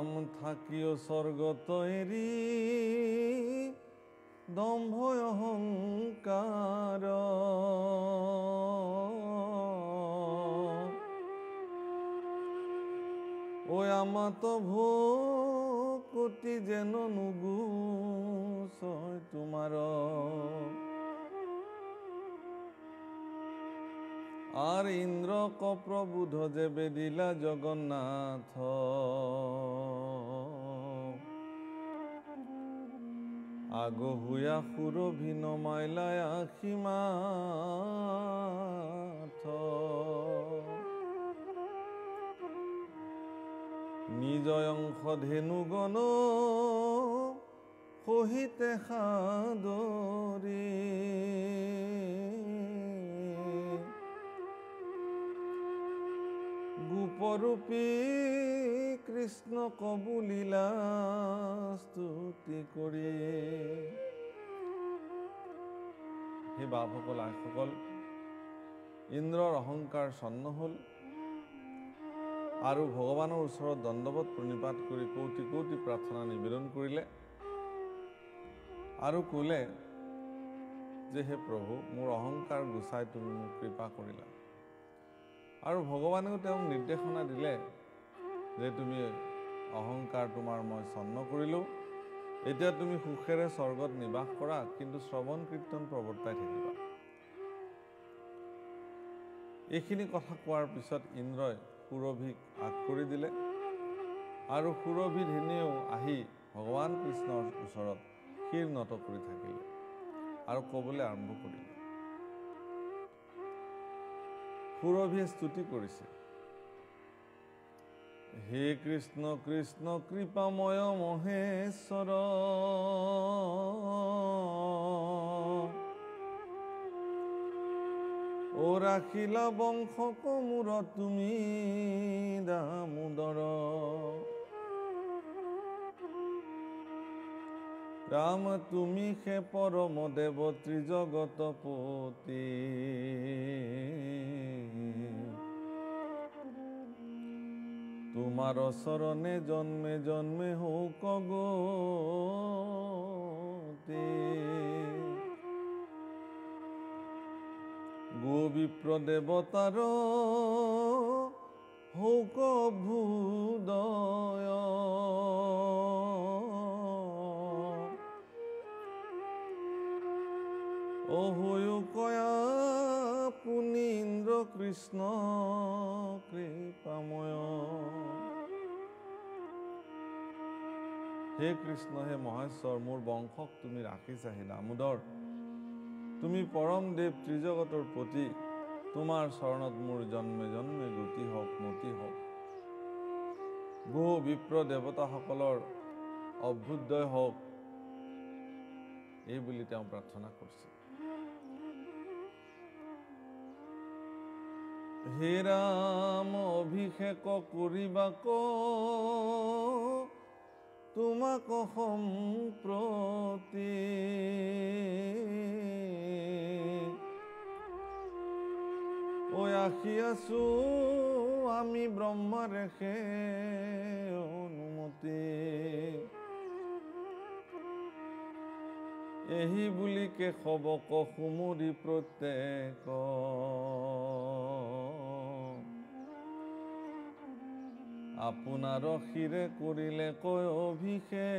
নাম থাকিও স্বর্গত এরি দম্ভ অহংকার ও আমাত ভূকটি যেন নুগু সয় তোমার আর ইন্দ্র কপ্রবুধ যে বেদিলা জগন্নাথ আগো হুয়া সুরভি নমাইলায় আখিমাথ নিজয় অংশ ধেনুগণ সহিতে সাদৰি গোপৰূপী কৃষ্ণ কবুলীলা স্তুতি কৰি হে বাপসকল আইসকল ইন্দ্ৰৰ অহংকাৰ ছন্ন হ'ল আৰু ভগৱানৰ ওচৰত দণ্ডৱত প্ৰণিপাত কৰি কোটি কোটি প্ৰাৰ্থনা নিবেদন কৰিলে আৰু ক'লে যে হে প্ৰভু মোৰ অহংকাৰ গুচাই তুমি মোক কৃপা কৰিলা আৰু ভগৱানেও তেওঁক নিৰ্দেশনা দিলে যে তুমি অহংকাৰ তোমাৰ মই ছন্ন কৰিলোঁ এতিয়া তুমি সুখেৰে স্বৰ্গত নিবাস কৰা কিন্তু শ্ৰৱণ কীৰ্তন প্ৰৱৰ্তাই থাকিবা এইখিনি কথা কোৱাৰ পিছত ইন্দ্ৰই সুৰভিক আগ কৰি দিলে আৰু সুৰভি ধেনেও আহি ভগৱান কৃষ্ণৰ ওচৰত শিৰ নত কৰি থাকিলে আৰু ক'বলৈ আৰম্ভ কৰিলে সুৰভিয়ে স্তুতি কৰিছে হে কৃষ্ণ কৃষ্ণ কৃপাময় মহেশ্বৰ ও ৰাখিলা বংশ কমূৰ তুমি দামোদৰ ৰাম তুমি হে পৰম দেৱ ত্ৰিজগতপতি তোমাৰ চৰণে জন্মে জন্মে হৌক গতি গো বিপ্ৰ দেৱতাৰ হৌক ভূদয় অহয়ো কয়া পুনি ইন্দ্ৰ কৃষ্ণ কৃপাময় হে কৃষ্ণ হে মহেশ্বৰ মোৰ বংশক তুমি ৰাখিছাহি দামোদৰ তুমি পৰম দেৱ ত্ৰিজগতৰ পতি তোমাৰ চৰণত মোৰ জন্মে জন্মে গতি হওক মতি হওক গো বিপ্ৰ দেৱতাসকলৰ অভ্যুদয় হওক এই বুলি তেওঁ প্ৰাৰ্থনা কৰিছে হে ৰাম অভিষেক কৰিবাক তোমাক সম্প্ৰতি ঐ আহি আছো আমি ব্ৰহ্মাৰেখে অনুমতি এহি বুলি কেশৱক সুমুৰি প্ৰত্যেক আপোনাৰ শিৰে কৰিলে কয় অভিষেক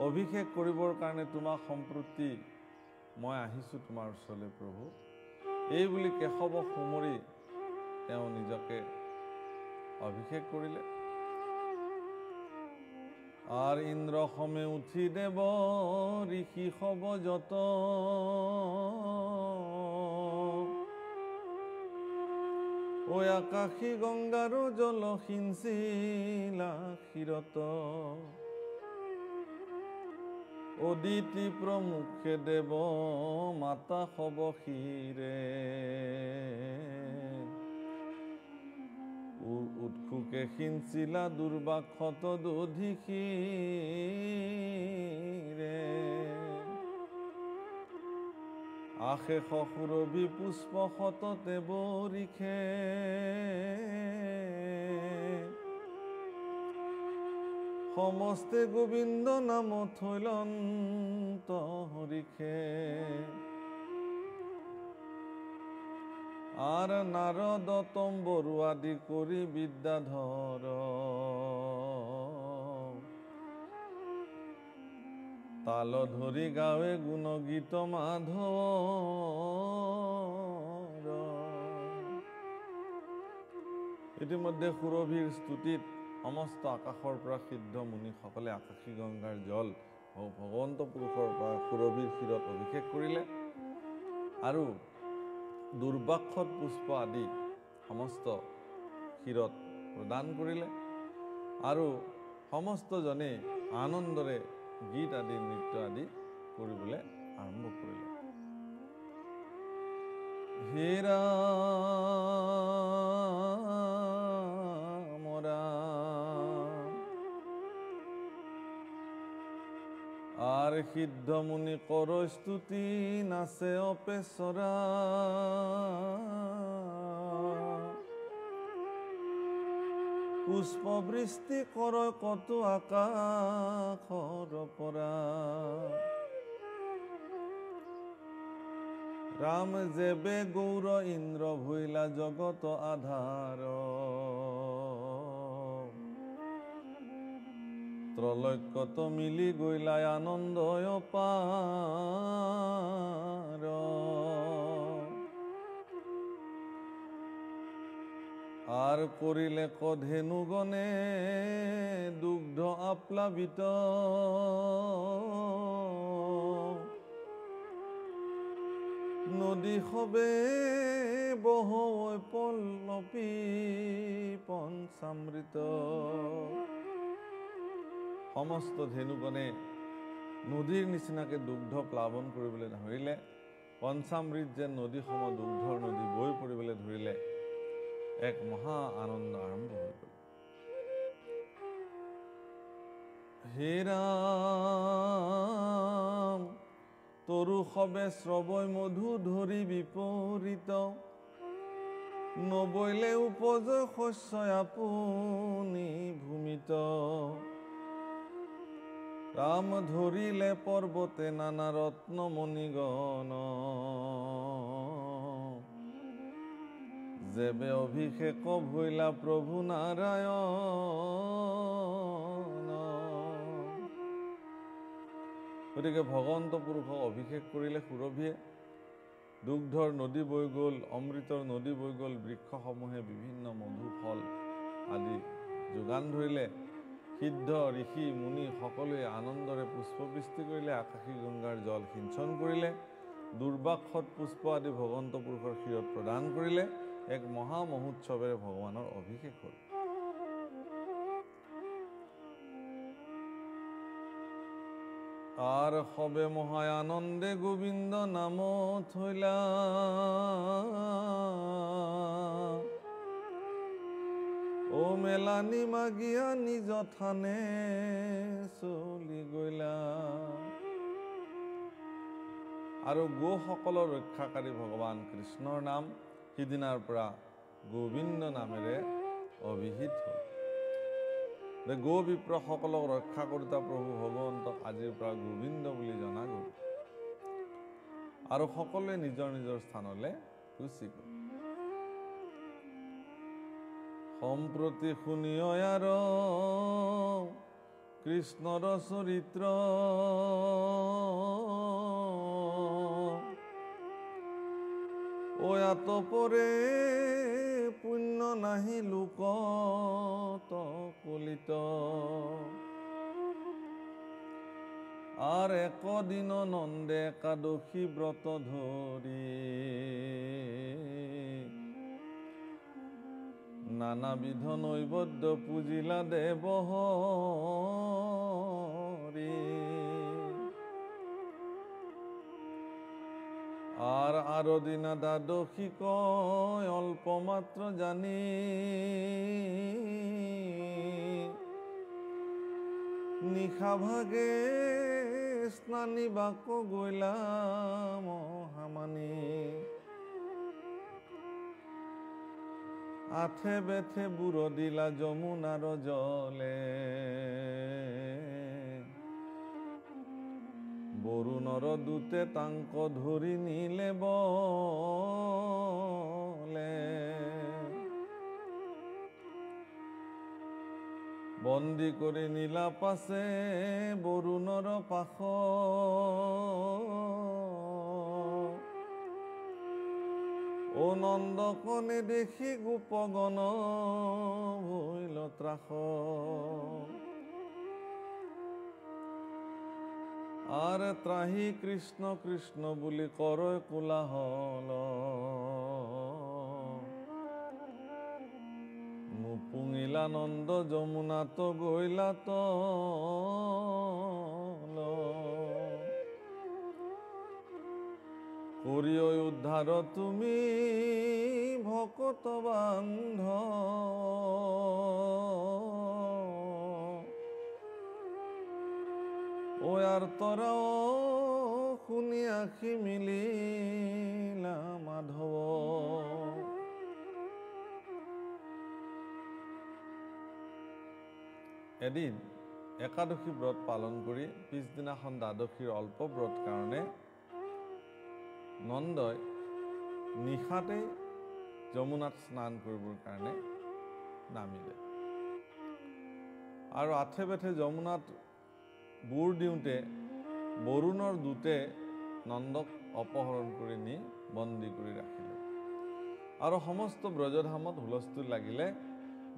অভিষেক কৰিবৰ কাৰণে তোমাক সম্প্ৰতি মই আহিছোঁ তোমাৰ ওচৰলৈ প্ৰভু এই বুলি কেশৱক সুমুৰি তেওঁ নিজকে অভিষেক কৰিলে আর ইন্দ্র সমে উঠি দেব ঋষি হব যত ও আকাশী গঙ্গার জল সিঞ্চিলা ক্ষীরত অদিতি প্রমুখে দেব মাতা হব ক্ষীরে উৎসুকে সিঞ্চিলা দুর্বাক্ষত দধিক্ষীরে আশেষ সুৰভি পুষ্প শততে বৰিষে সমস্তে গোবিন্দ নাম থৈলন্ত হৰিষে আৰ নাৰদ তম্বৰু আদি কৰি বিদ্যাধৰ তাল ধৰি গাৱে গুণগীত মাধৱৰ। ইতিমধ্যে সুৰভিৰ স্তুতিত সমস্ত আকাশৰ পৰা সিদ্ধ মুনিসকলে আকাশী গংগাৰ জল ভগৱন্ত পুৰুষৰ পৰা সুৰভিৰ ক্ষীৰত অভিষেক কৰিলে আৰু দুৰ্বাক্ষত পুষ্প আদি সমস্ত ক্ষীৰত প্ৰদান কৰিলে আৰু সমস্তজনে আনন্দৰে গীত আদি নৃত্য আদি কৰিবলৈ আৰম্ভ কৰিলে। হে ৰাম ৰাম আৰ সিদ্ধ মুনি কৰ স্তুতি নাচে অপেচৰা পুষ্প বৃষ্টি কৰ কত আকাশৰ পৰা ৰাম যেবে গৌৰ ইন্দ্ৰ ভৈলা জগত আধাৰ ত্ৰলৈক্যত মিলি গৈলাই আনন্দয় পাৰ আর করিলে কধেনুগণে দুগ্ধ আপ্লাবিত নদী সবে বহ পল্লপী পঞ্চামৃত সমস্ত ধেনুগণে নদীৰ নিচিনাকে দুগ্ধ প্লাৱন কৰিবলৈ ধৰিলে। পঞ্চামৃত যেন নদীসম দুগ্ধৰ নদী বৈ পৰিবলৈ ধৰিলে। এক মহা আনন্দ আৰম্ভ হৈ গ'ল। হে ৰাম তৰু সবে শ্ৰৱৈ মধু ধৰি বিপৰীত নবৈলে উপজয় শস্য আপুনি ভূমিত ৰাম ধৰিলে পৰ্বতে নানা ৰত্ন মণিগণ যেবে অভিষেক ভৈলা প্ৰভু নাৰায়ণ। গতিকে ভগৱন্ত পুৰুষক অভিষেক কৰিলে সুৰভিয়ে। দুগ্ধৰ নদী বৈ গ'ল, অমৃতৰ নদী বৈ গ'ল, বৃক্ষসমূহে বিভিন্ন মধু ফল আদি যোগান ধৰিলে। সিদ্ধ ঋষি মুনি সকলোৱে আনন্দৰে পুষ্পবৃষ্টি কৰিলে, আকাশী গংগাৰ জল সিঞ্চন কৰিলে, দুৰ্বাক্ষত পুষ্প আদি ভগৱন্ত পুৰুষৰ ক্ষীৰত প্ৰদান কৰিলে। এক মহা মহোৎসৱেৰে ভগৱানৰ অভিষেক হ'ল। আর সবে মহায় আনন্দে গোবিন্দ নাম থৈলা ও মেলানি মাগিয়া নিজ থানে চলি গইলা। আৰু গোসকলৰ ৰক্ষাকাৰী ভগৱান কৃষ্ণৰ নাম সিদিনাৰ পৰা গোবিন্দ নামেৰে অভিহিত হ'ল। গো বিপ্ৰসকলক ৰক্ষা কৰোতা প্ৰভু ভগৱন্তক আজিৰ পৰা গোবিন্দ বুলি জনা গ'ল আৰু সকলোৱে নিজৰ নিজৰ স্থানলৈ গুচি গ'ল। সম্প্ৰতি শুনিয় আৰ কৃষ্ণৰ চৰিত্ৰ ও আতপৰে পুণ্য নাহি লোকত কলিত আর একদিন নন্দে একাদশী ব্রত ধরি নানাবিধ নৈবদ্য পূজিলা দেব হরি আর দিনা দ্বাদশী কয় অল্প মাত্র জানি নিশা ভাগে স্নানি বাক গৈলা মহামানী আঠে বেঠে বুড় দিলা যমুনার জলে বরুণর দূতে তাঙ্ক ধরি নিলে বলে বন্দী করে নীলা পাশে বরুণর পাখ ও নন্দকনে দেখি গোপগণ ভৈল ত্ৰাস আৰ ত্ৰাহি কৃষ্ণ কৃষ্ণ বুলি কৰয় কোলাহল নুপুঙিলা নন্দ যমুনাত গৈলা তল করিয় উদ্ধার তুমি ভকত বান্ধ ও আর তোরাও শুনি আখি মিলিলা মাধব এদিন একাদশী ব্ৰত পালন কৰি পিছদিনাখন দ্বাদশীৰ অল্প ব্ৰত কাৰণে নন্দই নিশাতেই যমুনাত স্নান কৰিবৰ কাৰণে নামিলে আৰু আঠে বেঠে যমুনাত বুৰ দিওঁতে বৰুণৰ দূতে নন্দক অপহৰণ কৰি নি বন্দী কৰি ৰাখিলে আৰু সমস্ত ব্ৰজধামত হুলস্থুল লাগিলে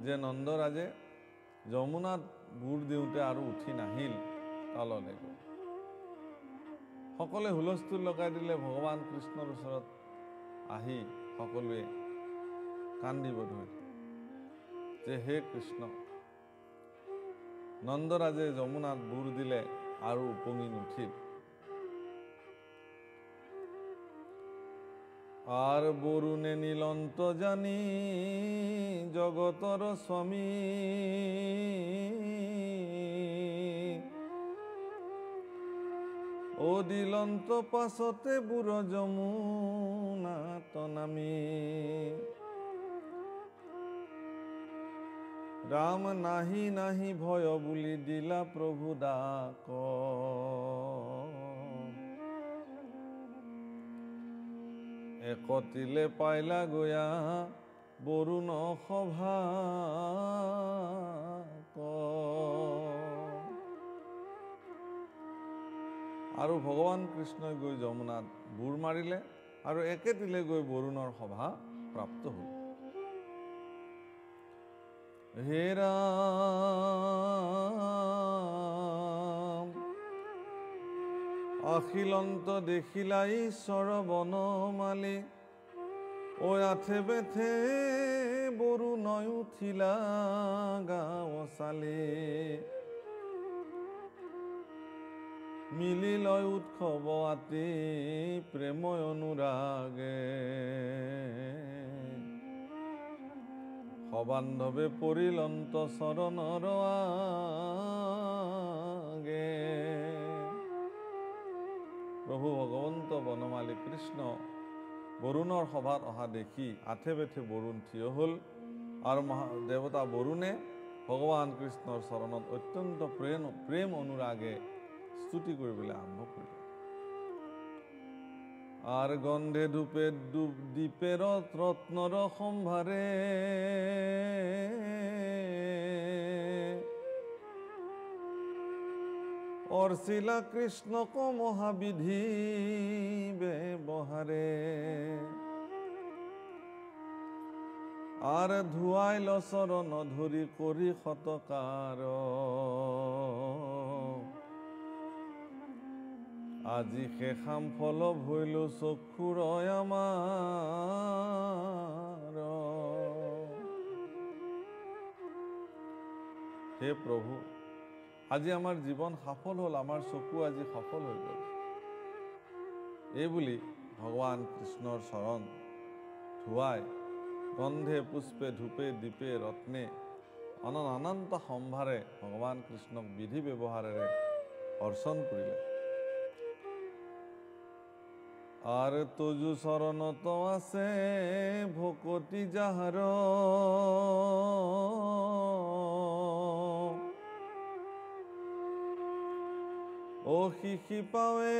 যে নন্দৰাজে যমুনাত বুৰ দিওঁতে আৰু উঠি নাহিল তললৈ গৈ সকলোৱে হুলস্থুল লগাই দিলে ভগৱান কৃষ্ণৰ ওচৰত আহি সকলোৱে কান্দিব ধৰিলে যে হে কৃষ্ণ নন্দৰাজে যমুনাত বুৰ দিলে আৰু উপঙি নুঠিল আর বরুণে নীলন্ত জানি জগতর স্বামী ও দিলন্ত পাছতে বুড় যমুনাত নামি রাম নাহি নাহি ভয় বুলি দিলা প্রভু ডাক একতিলে পাইলা গয়া বৰুণ সভা আৰু ভগৱান কৃষ্ণই গৈ যমুনাত বুৰ মাৰিলে আৰু একেতিলে গৈ বৰুণৰ সভা প্ৰাপ্ত হ'ল হে ৰাম অখিলন্ত দেখিলা ঈশ্বৰ বনমালী ও আঠে বেঠে বৰুণই উঠিলা গাঁও চালি মিলি লয় উৎসৱ আতি প্ৰেময় অনুৰাগে সবান্ধৱে পৰিলন্ত চৰণৰ আগে প্ৰভু ভগৱন্ত বনমালী কৃষ্ণ বৰুণৰ সভাত অহা দেখি আঠে বেঠে বৰুণ থিয় হ'ল আৰু দেৱতা বৰুণে ভগৱান কৃষ্ণৰ চৰণত অত্যন্ত প্ৰেম অনুৰাগে স্তুতি কৰিবলৈ আৰম্ভ কৰিলে আর গন্ধে ধূপে দীপের রত্নর সম্ভারে অর্চিলা কৃষ্ণক মহাবিধি ব্যবহারে আর ধুয়াইল চরণ ধরি করি সৎকার আজি শেষাম ফল ভইল চক্ষুৰ আমাৰ হে প্ৰভু আজি আমাৰ জীৱন সফল হ'ল আমাৰ চকু আজি সফল হৈ গ'ল এই বুলি ভগৱান কৃষ্ণৰ চৰণ ধুৱাই গন্ধে পুষ্পে ধূপে দীপে ৰত্নে অনন্ত সম্ভাৰে ভগৱান কৃষ্ণক বিধি ব্যৱহাৰেৰে অৰ্চন কৰিলে আৰ তোজু শৰণত আছে ভকতি যাহাৰ ও শিশি পাৱে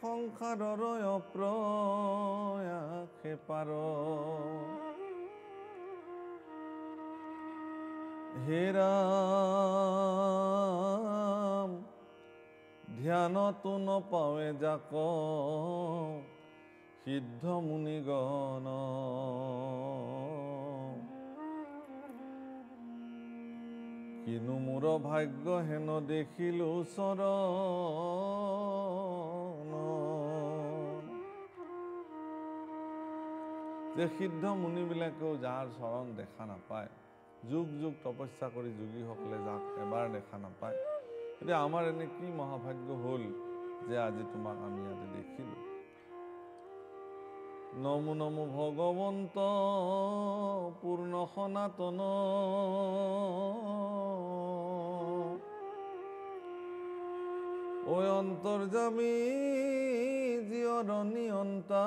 সংসাৰৰ অপ্ৰয়াসে পাৰ হে ৰাম ধ্যানতো নপাৱে যাক সিদ্ধ মুনিগণ কিনো মোৰ ভাগ্য হেন দেখিলো চৰণ যে সিদ্ধ মুনিবিলাকেও যাৰ চৰণ দেখা নাপায়, যুগ যুগ তপস্যা কৰি যোগীসকলে যাক এবাৰ দেখা নাপায়, এতিয়া আমাৰ এনে কি মহাভাগ্য হ'ল যে আজি তোমাক আমি ইয়াতে দেখিলো। নমো নমো ভগৱন্ত পূৰ্ণ সনাতন ঐ অন্তৰ্যামী জীয়ৰ নিয়ন্তা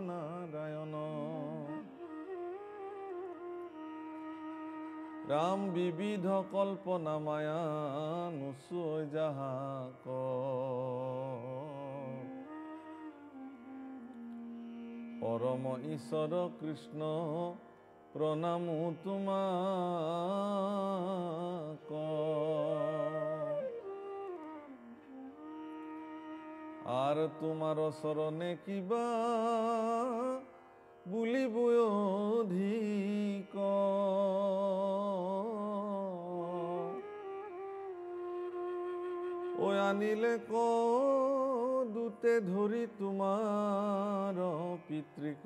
নাৰায়ণ ৰাম বিবিধ কল্পনা মায়া নুচুই যাহাক পৰম ঈশ্বৰ কৃষ্ণ প্ৰণামো তোমাক আৰ তোমাৰ চৰণে কিবা বুলিবই অধিক ও আনিলে ক দুতে ধৰি তোমাৰ পিতৃক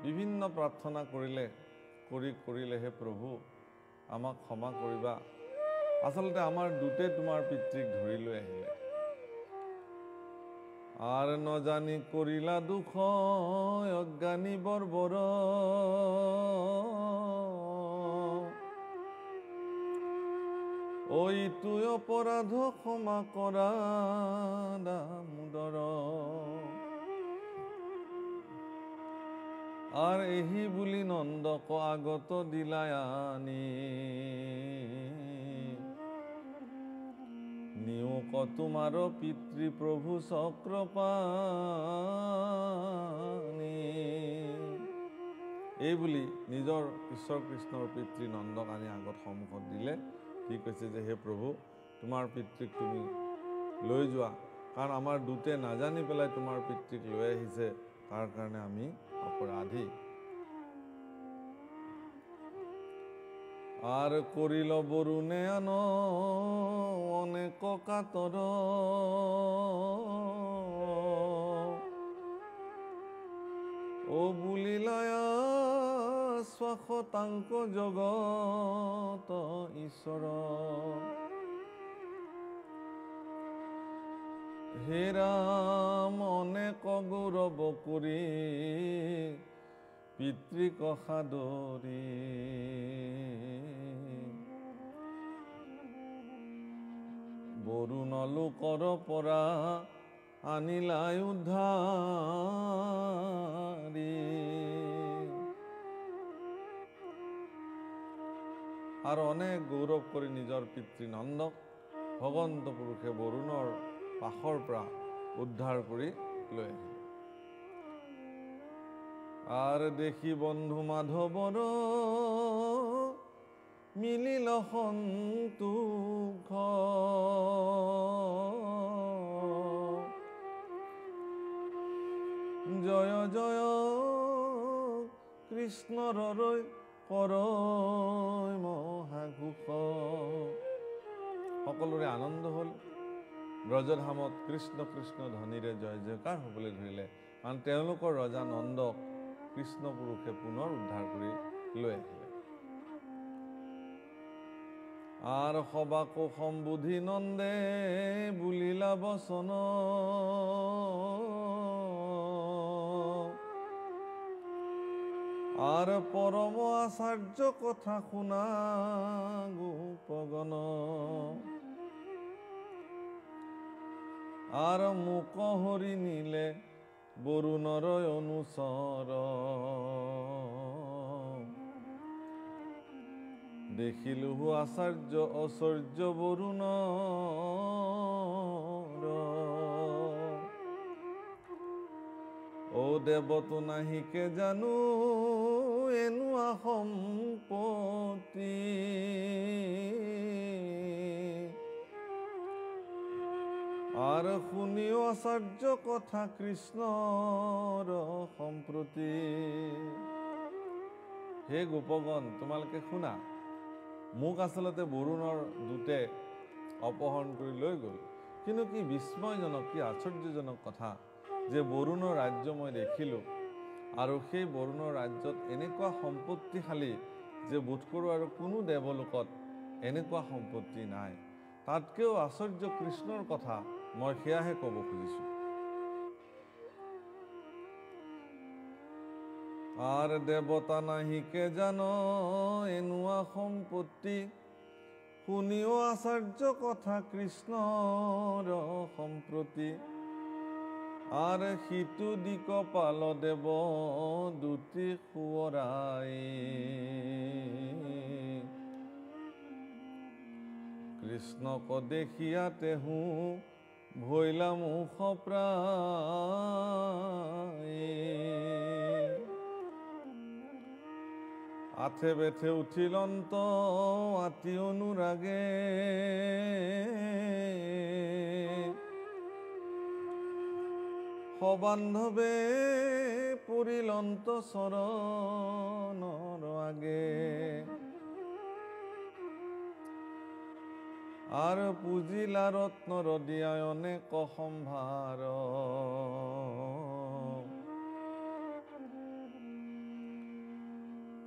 বিভিন্ন প্ৰাৰ্থনা কৰিলেহে প্ৰভু আমাক ক্ষমা কৰিবা। আচলতে আমাৰ দুটে তোমাৰ পিতৃক ধৰি লৈ আহিলে আৰ নজানি কৰিলা দুখ অজ্ঞানী বৰ্বৰ ঐ তুই অপৰাধ ক্ষমা কৰা দামোদৰ আৰ এহি বুলি নন্দক আগত দিলাই আনি নিয়োক তোমাৰ পিতৃ প্ৰভু চক্ৰপাণি এই বুলি নিজৰ ঈশ্বৰ কৃষ্ণৰ পিতৃ নন্দক আনি আগত সন্মুখত দিলে। কি কৈছে যে হে প্ৰভু তোমাৰ পিতৃক তুমি লৈ যোৱা, কাৰণ আমাৰ দুটে নাজানি পেলাই তোমাৰ পিতৃক লৈ আহিছে, তাৰ কাৰণে আমি অপৰাধী। আর করিল বরুণে আন অনেক কাতর ও বুলিলায়া স্বাশতাঙ্ক জগত ঈশ্বর হে রাম অনেক গৌরব করি পিতৃক সাদৰি বৰুণ লোকৰ পৰা আনিলাই উদ্ধাৰি আৰু অনেক গৌৰৱ কৰি নিজৰ পিতৃ নন্দক ভগৱন্ত পুৰুষে বৰুণৰ পাশৰ পৰা উদ্ধাৰ কৰি লৈ আহিল। আৰ দেখি বন্ধু মাধৱৰ মিলিল সন্তোষ জয় জয় কৃষ্ণৰ কৰৈ মহাঘোষ সকলোৰে আনন্দ হ'ল। ব্ৰজধামত কৃষ্ণ কৃষ্ণ ধ্বনিৰে জয় জয়কাৰ হ'বলৈ ধৰিলে, কাৰণ তেওঁলোকৰ ৰজা নন্দক কৃষ্ণ পুৰুষে পুনৰ উদ্ধাৰ কৰি লৈ আহিলে। আৰ সবাকো সম্বোধি নন্দে বুলিলা বচন আৰ পৰম আচাৰ্য কথা শুনা গোপগণ আৰ মুক হৰি নীলে বৰুণৰ অনুচৰ দেখিলো আচাৰ্য ঐশ্বৰ্য বৰুণৰ ও দেৱতো নাহিকে জানো এনুৱা সম্পত্তি আৰ শুনিও আচাৰ্য কথা কৃষ্ণৰ সম্প্ৰতি হে গোপগণ তোমালোকে শুনা মোক আচলতে বৰুণৰ দূতে অপহৰণ কৰি লৈ গ'ল কিন্তু কি বিস্ময়জনক কি আশ্চৰ্যজনক কথা যে বৰুণৰ ৰাজ্য মই দেখিলোঁ আৰু সেই বৰুণৰ ৰাজ্যত এনেকুৱা সম্পত্তিশালী যে বোধ কৰোঁ আৰু কোনো দেৱলোকত এনেকুৱা সম্পত্তি নাই তাতকৈও আশ্চৰ্য কৃষ্ণৰ কথা মই সেয়াহে ক'ব খুজিছোঁ আৰ দেৱতা নাহিকে জান এনুৱা সম্পত্তি শুনিও আচাৰ্য কথা কৃষ্ণৰ সম্প্ৰতি আৰ সিটো দিক পাল দেৱ দুটি সোঁৱৰাই কৃষ্ণক দেখিয়া তেহু ভৈলা মুখ প্ৰায় আঠে বেঠে উঠিলন্ত আতি অনুৰাগে সবান্ধৱে পৰিলন্ত চৰণৰ আগে আৰ পুজিলা ৰত্নৰ দিয়ায় অনেক সম্ভাৰ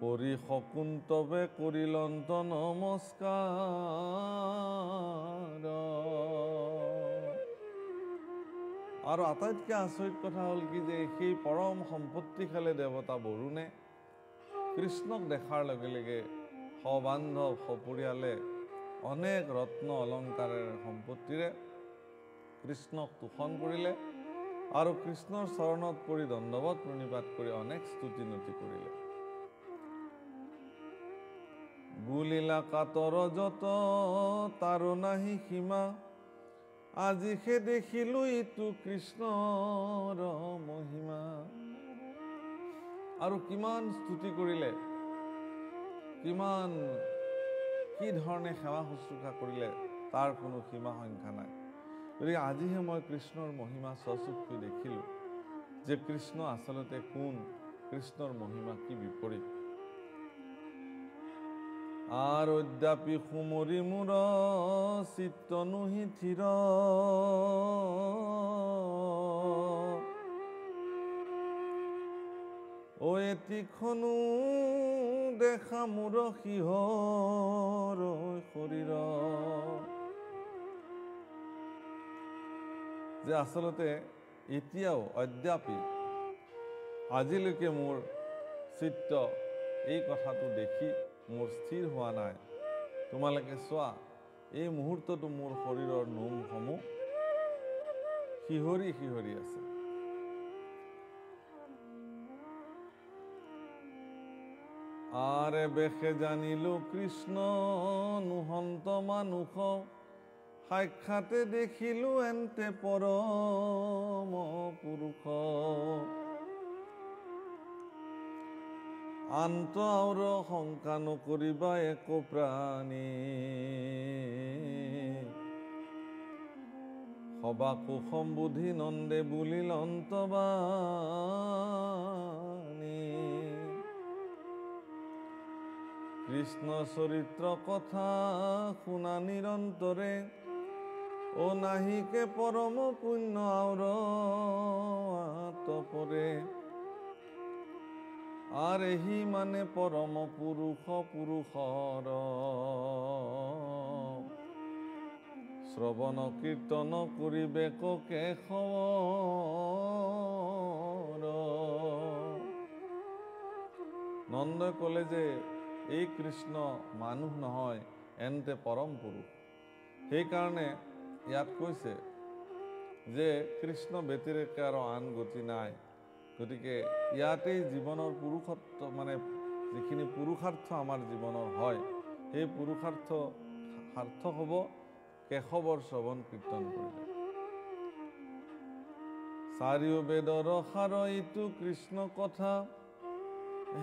পৰি শকুন্তৱে কৰিলন্ত নমস্কাৰ আৰু আটাইতকৈ আচৰিত কথা হ'ল কি যে সেই পৰম সম্পত্তিশালী দেৱতা বৰুণে কৃষ্ণক দেখাৰ লগে লগে সবান্ধৱ সপৰিয়ালে অনেক ৰত্ন অলংকাৰেৰে সম্পত্তিৰে কৃষ্ণক তোষণ কৰিলে আৰু কৃষ্ণৰ চৰণত পৰি দণ্ডৱত প্ৰণিপাত কৰি অনেক স্তুতি নতি কৰিলে বুলিলা কাতৰ যত তাৰো নাহি সীমা আজিহে দেখিলো ইটো কৃষ্ণৰ মহিমা আৰু কিমান স্তুতি কৰিলে কিমান কি ধৰণে সেৱা শুশ্ৰূষা কৰিলে তাৰ কোনো সীমা সংখ্যা নাই গতিকে আজিহে মই কৃষ্ণৰ মহিমা স্বচক্ষে দেখিলোঁ যে কৃষ্ণ আচলতে কোন কৃষ্ণৰ মহিমা কি বিপৰীত আৰ অদ্যাপি সুমৰি মোৰ চিত্ত নুহি থিৰ ও এতিখনো দেখা মোৰ সিহৰ শৰীৰ যে আচলতে এতিয়াও অদ্যাপি আজিলৈকে মোৰ চিত্ত এই কথাটো দেখি মোৰ স্থিৰ হোৱা নাই তোমালোকে চোৱা এই মুহূৰ্তটো মোৰ শৰীৰৰ নোমসমূহ শিহৰি শিহৰি আছে আৰে বেশে জানিলো কৃষ্ণ নুহন্ত মানুষ সাক্ষাতে দেখিলো এন্তে পৰম পুৰুষ আন্ত আউৰ শংকা নকৰিবা একো প্ৰাণী সবাকো সম্বোধি নন্দে বুলিল অন্তবাণী কৃষ্ণ চৰিত্ৰ কথা শুনা নিৰন্তৰে ও নাহিকে পৰম পুণ্য আউৰ আতপৰে আৰ এহি মানে পৰম পুৰুষ পুৰুষৰ শ্ৰবণ কীৰ্তন কৰিবে কেশৱৰ নন্দই ক'লে যে এই কৃষ্ণ মানুহ নহয় এন্তে পৰম পুৰুষ সেইকাৰণে ইয়াত কৈছে যে কৃষ্ণ ব্যতিৰেকে আৰু আন গতি নাই। গতিকে ইয়াতেই জীৱনৰ পুৰুষত্ব মানে যিখিনি পুৰুষাৰ্থ আমাৰ জীৱনৰ হয়, সেই পুৰুষাৰ্থ সাৰ্থক হ'ব কেশৱৰ শ্ৰৱণ কীৰ্তন কৰিলে। চাৰিও বেদৰ সাৰ ইটো কৃষ্ণ কথা,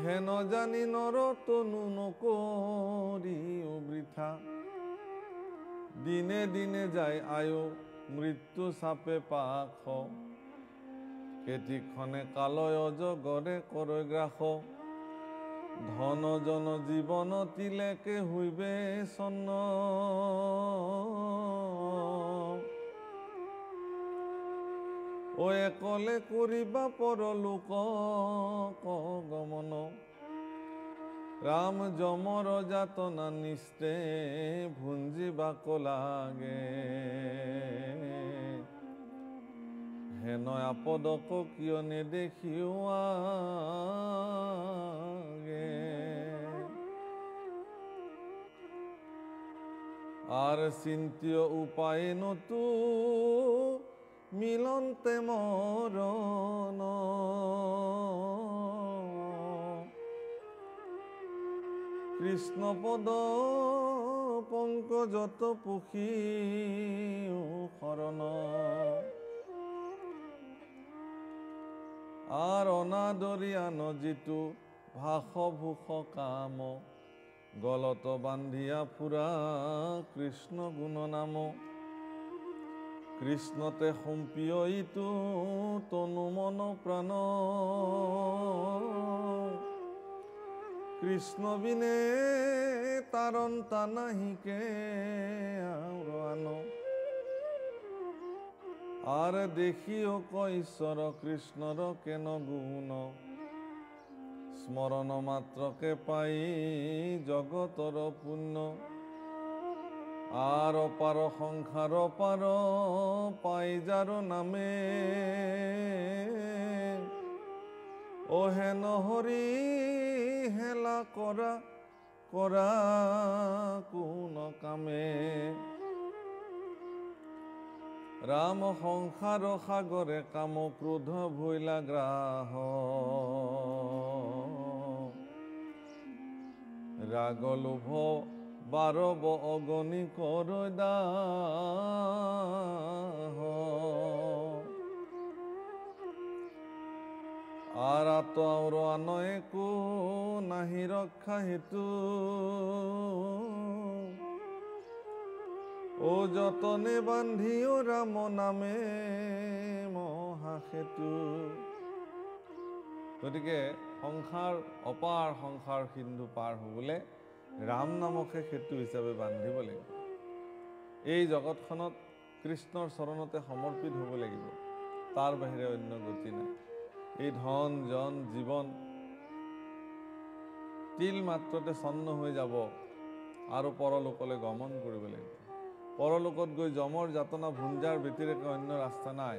হেন জানি নৰ তনু নকৰি বৃথা। দিনে দিনে যায় আয়ু মৃত্যু চাপে পাশ, কেতিক্ষণে কালয় অজগৰে কৰে গ্ৰাস। ধন জন জীৱন তিলেকে হুইবে চন্ন, ও একলে কৰিবা পৰলোক গমন। রাম যমর যাতনা নিষ্ঠে ভুঞ্জিবাক লাগে, হেন আপদক কিয় নেদেখিও আগে। আর চিন্তিয় উপায় নতু মিলন্তে মরণ, কৃষ্ণ পদ পঙ্কজত পুখী শরণ। আর অনাদরিয়ান যিটো ভাষভূষ কাম, গলত বান্ধিয়া ফুৰা কৃষ্ণ গুণ নাম। কৃষ্ণতে সম্পিয় ইটো তনু মন প্ৰাণ, কৃষ্ণ বিনে তাৰণতা নাহিকে আৰু আন। আর দেখিও ঈশ্বর কৃষ্ণর কেন গুণ, স্মরণ মাত্রকে পাই জগতর পুণ্য। আর অপার সংসার পার পাই যার নামে, ও হেন হরি হেলা করা করা কোন কামে। রাম সংসার সাগরে কাম ক্ৰোধ ভৈলা গ্ৰাহ, ৰাগ লোভ বাৰব অগণি কৰ দাহ। আৰ আত আৰ আন একো নাহি ৰক্ষা হেতু, ও যতনে বান্ধিও ৰাম নামে মহাসেতু। গতিকে সংসাৰ অপাৰ সংসাৰ সিন্ধু পাৰ হ'বলৈ ৰাম নামকে সেতু হিচাপে বান্ধিব লাগিব। এই জগতখনত কৃষ্ণৰ চৰণতে সমৰ্পিত হ'ব লাগিব, তাৰ বাহিৰে অন্য গতি নাই। এই ধন জন জীৱন তিল মাত্ৰতে ছন্ন হৈ যাব আৰু পৰলোকলৈ গমন কৰিব লাগিব। পৰলোকত গৈ যমৰ যাতনা ভুঞ্জাৰ ব্যতিৰেকে অন্য ৰাস্তা নাই।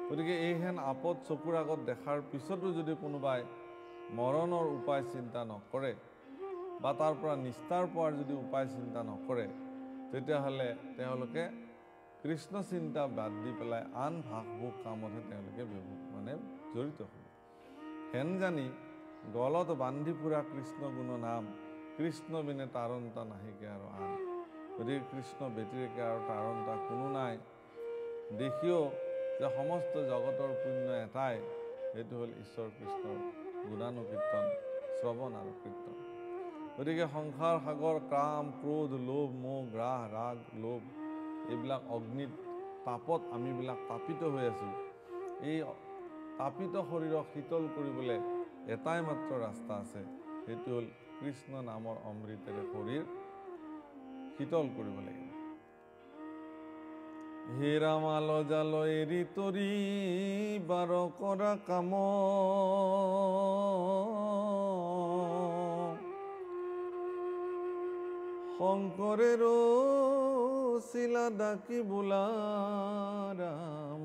গতিকে এইহেন আপদ চকুৰ আগত দেখাৰ পিছতো যদি কোনোবাই মৰণৰ উপায় চিন্তা নকৰে বা তাৰ পৰা নিস্তাৰ পোৱাৰ যদি উপায় চিন্তা নকৰে, তেতিয়াহ'লে তেওঁলোকে কৃষ্ণ চিন্তা বাদ দি পেলাই আন ভাসভোগ কামতহে তেওঁলোকে জড়িত হ'ব। হেন জানি গলত বান্ধি ফুৰা কৃষ্ণ গুণ নাম, কৃষ্ণ বিনে তাৰণতা নাহিকে আৰু আন। গতিকে কৃষ্ণ ব্যতিৰেকে আৰু তাৰণতা কোনো নাই। দেখিও যে সমস্ত জগতৰ পুণ্য এটাই, সেইটো হ'ল ঈশ্বৰ কৃষ্ণৰ গুণানুকীৰ্তন শ্ৰৱণ আৰু কীৰ্তন। গতিকে সংসাৰ সাগৰ কাম ক্ৰোধ লোভ মোহ গ্ৰাহ ৰাগ লোভ, এইবিলাক অগ্নিত তাপত আমিবিলাক তাপিত হৈ আছোঁ। এই তাপিত শৰীৰক শীতল কৰিবলৈ এটাই মাত্ৰ ৰাস্তা আছে, সেইটো হ'ল কৃষ্ণ নামৰ অমৃতেৰে শৰীৰ শীতল কৰিব লাগিব। হে ৰামাল জাল এৰি তৰি বাৰ কৰা কাম, শংকৰেৰ চিলা ডাকি বোলা ৰাম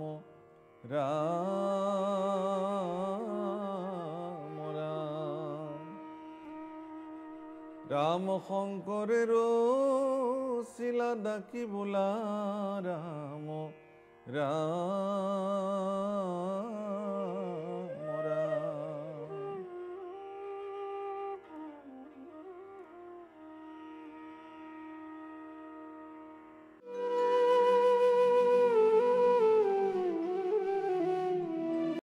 ৰাম ৰাম। ৰাম শঙ্কৰেৰ শিলা ডাকি বোলা ৰাম ৰাম